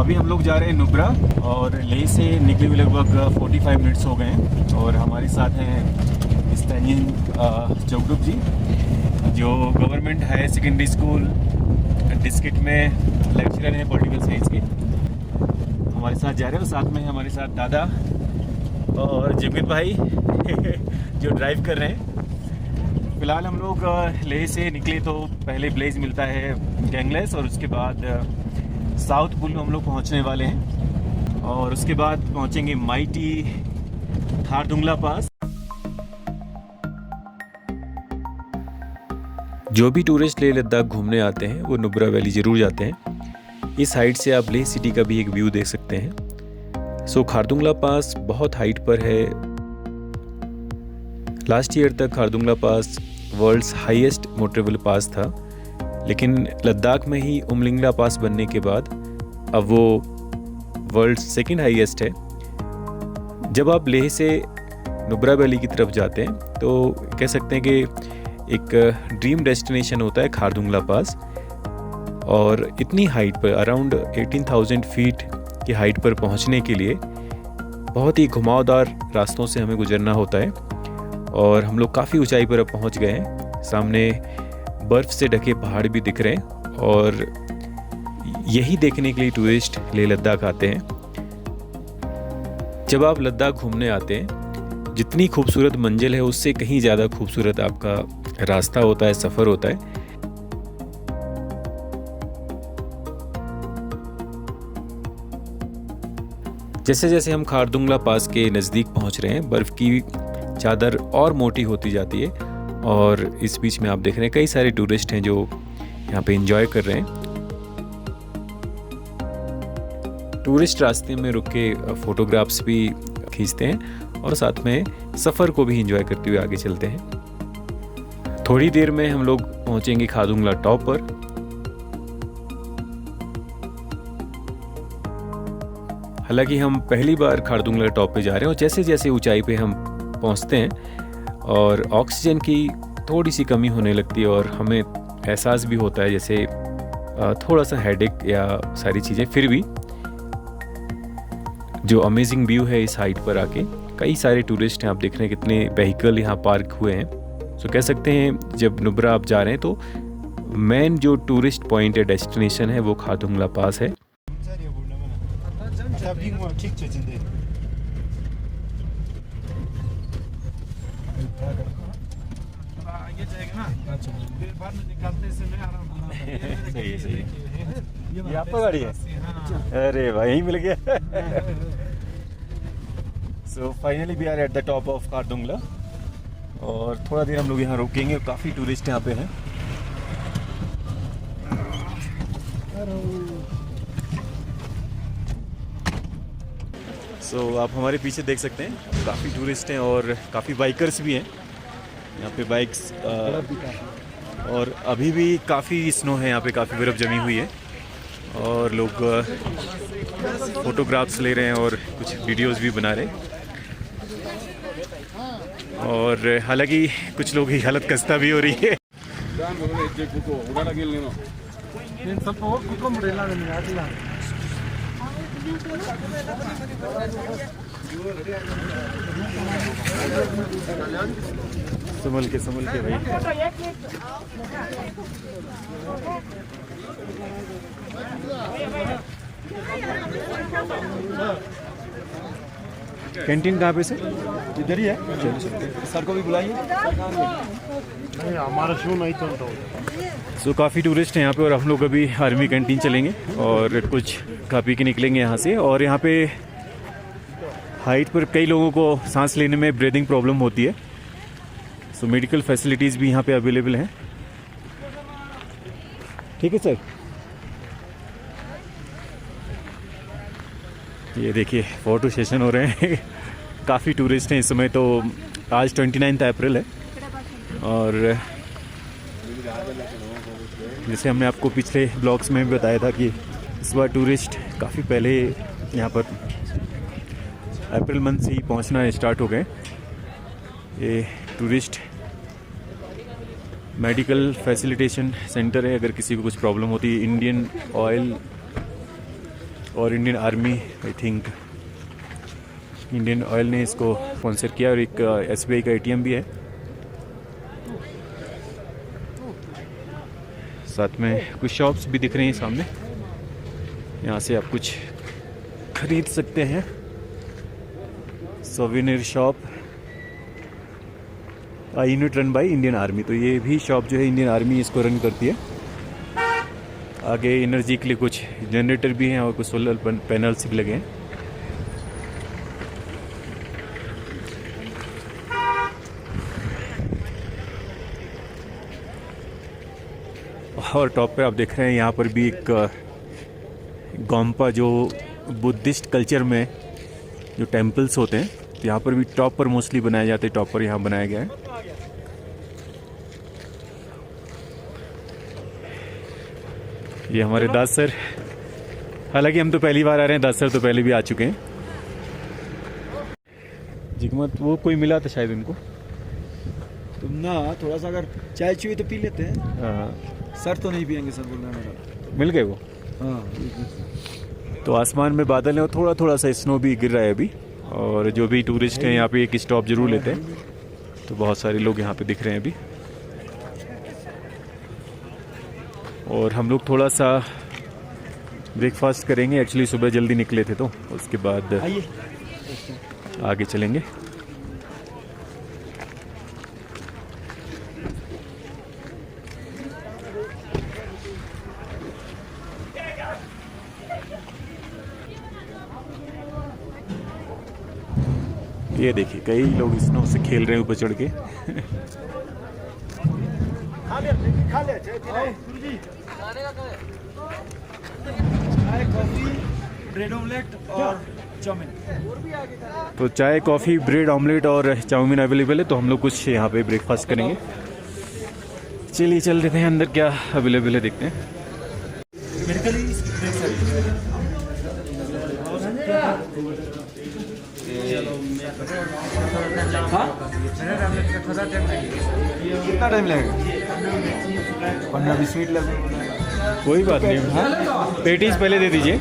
अभी हम लोग जा रहे हैं नुब्रा और लेह से निकले हुए लगभग 45 मिनट्स हो गए हैं और हमारे साथ हैं स्टैनियन चौगडुप जी जो government higher secondary school district में लेक्चरर हैं पॉलिटिकल साइंस के। हमारे साथ जा रहे हैं और साथ में हमारे साथ दादा और जीवित भाई जो ड्राइव कर रहे हैं। फ़िलहाल हम लोग लेह से निकले तो पहले ब्लेज मिलता है गैंगलेस और उसके बाद साउथ बुल हम लोग पहुंचने वाले हैं और उसके बाद पहुंचेंगे माइटी खारदुंगला पास। जो भी टूरिस्ट लेह लद्दाख घूमने आते हैं वो नुब्रा वैली ज़रूर जाते हैं। इस हाइट से आप लेह सिटी का भी एक व्यू देख सकते हैं। सो खारदुंगला पास बहुत हाइट पर है। लास्ट ईयर तक खारदुंगला पास वर्ल्ड्स हाईएस्ट मोटरेबल पास था, लेकिन लद्दाख में ही उमलिंगला पास बनने के बाद अब वो वर्ल्ड सेकंड हाईएस्ट है। जब आप लेह से नुब्रा वैली की तरफ जाते हैं तो कह सकते हैं कि एक ड्रीम डेस्टिनेशन होता है खारदुंगला पास। और इतनी हाइट पर अराउंड 18,000 फीट की हाइट पर पहुंचने के लिए बहुत ही घुमावदार रास्तों से हमें गुजरना होता है और हम लोग काफ़ी ऊंचाई पर अब पहुंच गए हैं। सामने बर्फ़ से ढके पहाड़ भी दिख रहे हैं और यही देखने के लिए टूरिस्ट लेह लद्दाख आते हैं। जब आप लद्दाख घूमने आते हैं, जितनी खूबसूरत मंजिल है उससे कहीं ज़्यादा खूबसूरत आपका रास्ता होता है, सफ़र होता है। जैसे जैसे हम खारदुंगला पास के नज़दीक पहुंच रहे हैं, बर्फ़ की चादर और मोटी होती जाती है और इस बीच में आप देख रहे हैं कई सारे टूरिस्ट हैं जो यहाँ पे एंजॉय कर रहे हैं। टूरिस्ट रास्ते में रुक के फोटोग्राफ्स भी खींचते हैं और साथ में सफ़र को भी एंजॉय करते हुए आगे चलते हैं। थोड़ी देर में हम लोग पहुँचेंगे खारदुंगला टॉप पर। हालांकि हम पहली बार खारदुंगला टॉप पे जा रहे हैं और जैसे जैसे ऊंचाई पे हम पहुँचते हैं और ऑक्सीजन की थोड़ी सी कमी होने लगती है और हमें एहसास भी होता है जैसे थोड़ा सा हेडेक या सारी चीज़ें। फिर भी जो अमेजिंग व्यू है इस हाइट पर आके, कई सारे टूरिस्ट हैं, आप देख रहे हैं कितने व्हीकल यहाँ पार्क हुए हैं। सो कह सकते हैं जब नुब्रा आप जा रहे हैं तो मेन जो टूरिस्ट पॉइंट है, डेस्टिनेशन है, वो खारदुंगला पास है। सही ये आपका गाड़ी है? अरे भाई यही मिल गया। So finally we are at the top of Khardungla और थोड़ा देर हम लोग यहाँ रुकेंगे और काफ़ी टूरिस्ट यहाँ पे हैं। सो आप हमारे पीछे देख सकते हैं काफ़ी टूरिस्ट हैं और काफ़ी बाइकर्स भी हैं यहाँ पे, बाइक्स और अभी भी काफ़ी स्नो है यहाँ पे, काफ़ी बर्फ़ जमी हुई है और लोग फोटोग्राफ्स ले रहे हैं और कुछ वीडियोस भी बना रहे हैं। और हालांकि कुछ लोगों की हालत खस्ता भी हो रही है। संभल के भाई। कैंटीन कहाँ पे से? इधर ही है। सर को भी बुलाइए। हमारा शो नहीं चलता। सो काफ़ी टूरिस्ट हैं यहाँ पे और हम लोग अभी आर्मी कैंटीन चलेंगे और कुछ खा पी के निकलेंगे यहाँ से। और यहाँ पे हाइट पर कई लोगों को सांस लेने में ब्रीदिंग प्रॉब्लम होती है, सो मेडिकल फैसिलिटीज़ भी यहाँ पे अवेलेबल हैं। ठीक है सर। ये देखिए फ़ोटो सेशन हो रहे हैं। काफ़ी टूरिस्ट हैं इस समय। तो आज 29 अप्रैल है और जैसे हमने आपको पिछले ब्लॉग्स में भी बताया था कि इस बार टूरिस्ट काफ़ी पहले यहाँ पर अप्रैल मंथ से ही पहुँचना स्टार्ट हो गए। ये टूरिस्ट मेडिकल फैसिलिटेशन सेंटर है। अगर किसी को कुछ प्रॉब्लम होती है, इंडियन और Indian army, I think Indian oil ने इसको स्पॉन्सर किया, और एक SBI का ATM भी है। साथ में कुछ शॉप्स भी दिख रही हैं सामने, यहाँ से आप कुछ खरीद सकते हैं। Souvenir shop unit run by Indian army, तो ये भी शॉप जो है इंडियन आर्मी इसको रन करती है। आगे एनर्जी के लिए कुछ जनरेटर भी हैं और कुछ सोलर पैनल्स भी लगे हैं। और टॉप पे आप देख रहे हैं यहाँ पर भी एक गोम्पा, जो बुद्धिस्ट कल्चर में जो टेम्पल्स होते हैं, तो यहाँ पर भी टॉप पर मोस्टली बनाए जाते हैं। टॉप पर यहाँ बनाया गया है। ये हमारे दास सर, हालांकि हम तो पहली बार आ रहे हैं, दास सर तो पहले भी आ चुके हैं। जिगमत वो कोई मिला था शायद उनको, तुम ना थोड़ा सा अगर चाय चाहिए तो पी लेते हैं। हाँ, सर तो नहीं पियेंगे, सर बोल रहे हैं मेरा। मिल गए वो। हाँ, तो आसमान में बादल है और थोड़ा थोड़ा सा स्नो भी गिर रहा है अभी। और जो भी टूरिस्ट हैं यहाँ पे एक स्टॉप जरूर लेते हैं, तो बहुत सारे लोग यहाँ पे दिख रहे हैं अभी। और हम लोग थोड़ा सा ब्रेकफास्ट करेंगे, एक्चुअली सुबह जल्दी निकले थे, तो उसके बाद आगे चलेंगे। ये देखिए कई लोग स्नो से खेल रहे हैं ऊपर चढ़ के। चाय, कॉफी, ब्रेड ऑमलेट और चाउमीन। तो चाय, कॉफ़ी, ब्रेड ऑमलेट और चाउमीन अवेलेबल है, तो हम लोग कुछ यहाँ पे ब्रेकफास्ट करेंगे। चलिए चल देते हैं अंदर, क्या अवेलेबल है देखते हैं। कितना टाइम लगेगा? 15-20 मिनट लगेगा। कोई बात नहीं, हाँ पेटीज पहले दे दीजिए।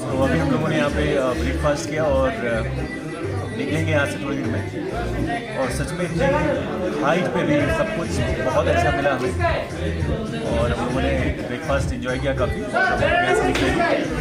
तो अभी हम लोगों ने यहाँ पे ब्रेकफास्ट किया और निकलेंगे यहाँ से थोड़ी देर में। और सच में हाइट पे भी सब कुछ बहुत अच्छा मिला हमें, और हम लोगों ने ब्रेकफास्ट एंजॉय किया काफ़ी। यहाँ से निकलेंगे।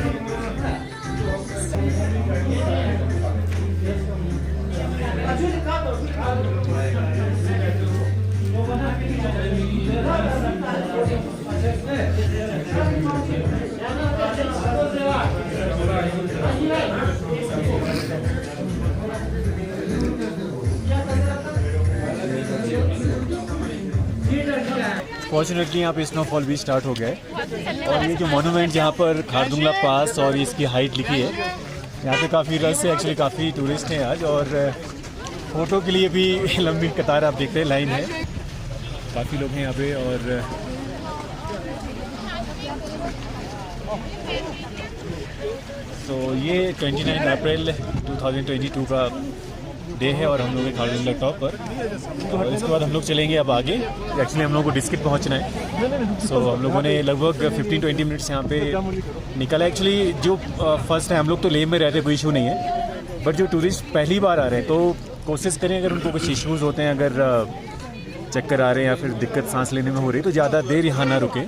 फॉर्चुनेटली यहाँ पे स्नोफॉल भी स्टार्ट हो गया है। और ये जो मोनूमेंट जहाँ पर खारदुंगला पास और इसकी हाइट लिखी है, यहाँ पे काफ़ी रश है, एक्चुअली काफ़ी टूरिस्ट हैं आज। और फ़ोटो के लिए भी लंबी कतार आप देखते हैं, लाइन है, काफ़ी लोग हैं यहाँ पे। और तो ये 29 अप्रैल 2022 का डे है और हम लोग खारदुंगला टॉप पर। और इसके बाद हम लोग चलेंगे अब आगे। एक्चुअली हम लोग को डिस्किट पहुंचना है, सो हम लोगों ने लगभग 15-20 मिनट्स यहाँ पे निकला। एक्चुअली जो फर्स्ट है, हम लोग तो लेह में रहते, कोई इशू नहीं है, बट जो टूरिस्ट पहली बार आ रहे हैं तो कोशिश करें, अगर उनको कुछ इश्यूज़ होते हैं, अगर चक्कर आ रहे हैं या फिर दिक्कत सांस लेने में हो रही है, तो ज़्यादा देर यहाँ ना रुके,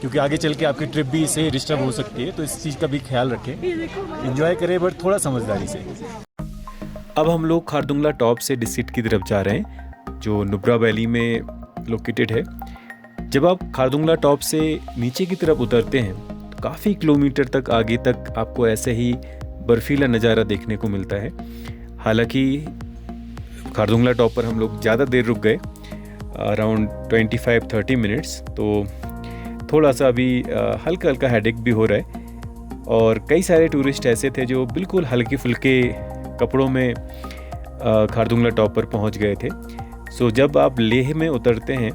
क्योंकि आगे चल के आपकी ट्रिप भी इससे डिस्टर्ब हो सकती है। तो इस चीज़ का भी ख्याल रखें, एंजॉय करें, बट थोड़ा समझदारी से। अब हम लोग खारदुंगला टॉप से डिस्किट की तरफ जा रहे हैं, जो नुब्रा वैली में लोकेटेड है। जब आप खारदुंगला टॉप से नीचे की तरफ उतरते हैं तो काफ़ी किलोमीटर तक आगे तक आपको ऐसे ही बर्फीला नज़ारा देखने को मिलता है। हालांकि खारदुंगला टॉप पर हम लोग ज़्यादा देर रुक गए, अराउंड 25-30 मिनट्स, तो थोड़ा सा अभी हल्का हल्का हेडेक भी हो रहा है। और कई सारे टूरिस्ट ऐसे थे जो बिल्कुल हल्के फुल्के कपड़ों में खारदुंगला टॉप पर पहुंच गए थे। सो जब आप लेह में उतरते हैं,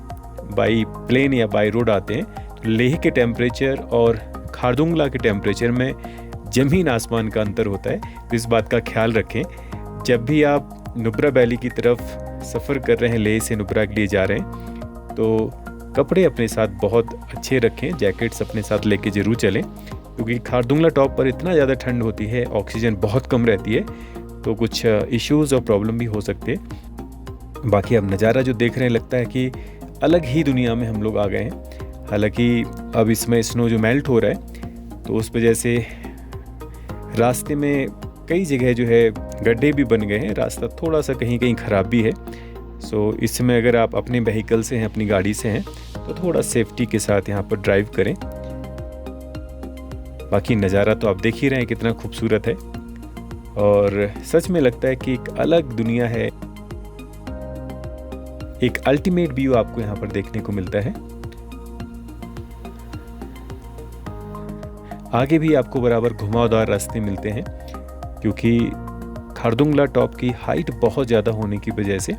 बाई प्लेन या बाई रोड आते हैं, लेह के टेम्परेचर और खारदुंगला के टेम्परेचर में ज़मीन आसमान का अंतर होता है। तो इस बात का ख्याल रखें जब भी आप नुब्रा वैली की तरफ सफ़र कर रहे हैं, लेह से नुब्रा के लिए जा रहे हैं, तो कपड़े अपने साथ बहुत अच्छे रखें, जैकेट्स अपने साथ लेके ज़रूर चलें, क्योंकि खारदुंगला टॉप पर इतना ज़्यादा ठंड होती है, ऑक्सीजन बहुत कम रहती है, तो कुछ इश्यूज़ और प्रॉब्लम भी हो सकते हैं। बाकी अब नज़ारा जो देख रहे हैं लगता है कि अलग ही दुनिया में हम लोग आ गए हैं। हालांकि अब इसमें स्नो जो मेल्ट हो रहा है, तो उस वजह से रास्ते में कई जगह जो है गड्ढे भी बन गए हैं, रास्ता थोड़ा सा कहीं कहीं ख़राब भी है। सो इस समय अगर आप अपने व्हीकल से हैं, अपनी गाड़ी से हैं, तो थोड़ा सेफ्टी के साथ यहाँ पर ड्राइव करें। बाकी नज़ारा तो आप देख ही रहे हैं कितना खूबसूरत है, और सच में लगता है कि एक अलग दुनिया है, एक अल्टीमेट व्यू आपको यहाँ पर देखने को मिलता है। आगे भी आपको बराबर घुमावदार रास्ते मिलते हैं, क्योंकि खारदुंगला टॉप की हाइट बहुत ज़्यादा होने की वजह से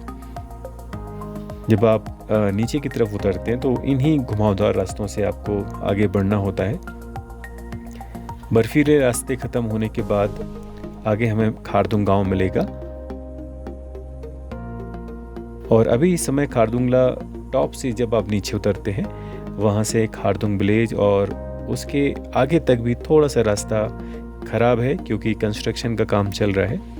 जब आप नीचे की तरफ उतरते हैं तो इन्हीं घुमावदार रास्तों से आपको आगे बढ़ना होता है। बर्फीले रास्ते ख़त्म होने के बाद आगे हमें खारदुंग गांव मिलेगा, और अभी इस समय खारदुंगला टॉप से जब आप नीचे उतरते हैं, वहाँ से खारदुंग विलेज और उसके आगे तक भी थोड़ा सा रास्ता ख़राब है, क्योंकि कंस्ट्रक्शन का काम चल रहा है।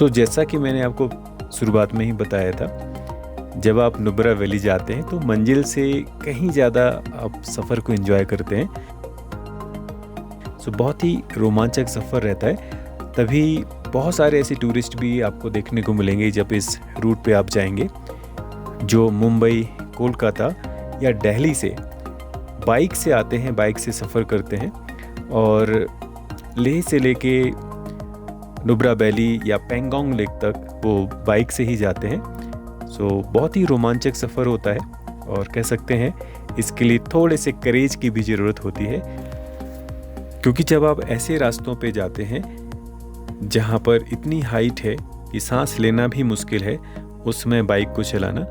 जैसा कि मैंने आपको शुरुआत में ही बताया था, जब आप नुब्रा वैली जाते हैं तो मंजिल से कहीं ज़्यादा आप सफ़र को एंजॉय करते हैं। बहुत ही रोमांचक सफ़र रहता है। तभी बहुत सारे ऐसे टूरिस्ट भी आपको देखने को मिलेंगे जब इस रूट पे आप जाएंगे, जो मुंबई, कोलकाता या दिल्ली से बाइक से आते हैं, बाइक से सफ़र करते हैं, और लेह से लेके नुब्रा वैली या पेंगोंग लेक तक वो बाइक से ही जाते हैं। बहुत ही रोमांचक सफ़र होता है, और कह सकते हैं इसके लिए थोड़े से करेज की भी ज़रूरत होती है, क्योंकि जब आप ऐसे रास्तों पे जाते हैं जहाँ पर इतनी हाइट है कि सांस लेना भी मुश्किल है, उसमें बाइक को चलाना।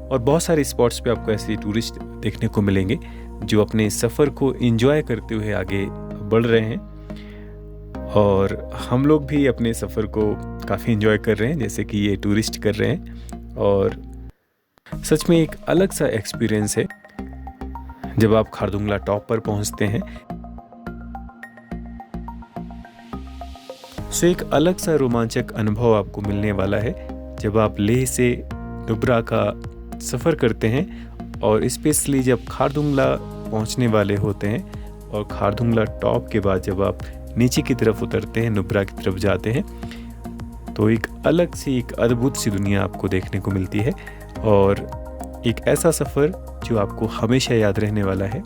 और बहुत सारे स्पॉट्स पे आपको ऐसे टूरिस्ट देखने को मिलेंगे जो अपने सफ़र को एंजॉय करते हुए आगे बढ़ रहे हैं, और हम लोग भी अपने सफ़र को काफ़ी एंजॉय कर रहे हैं जैसे कि ये टूरिस्ट कर रहे हैं। और सच में एक अलग सा एक्सपीरियंस है जब आप खारदुंगला टॉप पर पहुंचते हैं। एक अलग सा रोमांचक अनुभव आपको मिलने वाला है जब आप लेह से नुब्रा का सफ़र करते हैं, और स्पेशली जब खारदुंगला पहुंचने वाले होते हैं, और खारदुंगला टॉप के बाद जब आप नीचे की तरफ उतरते हैं, नुब्रा की तरफ जाते हैं, तो एक अलग सी, एक अद्भुत सी दुनिया आपको देखने को मिलती है, और एक ऐसा सफ़र जो आपको हमेशा याद रहने वाला है।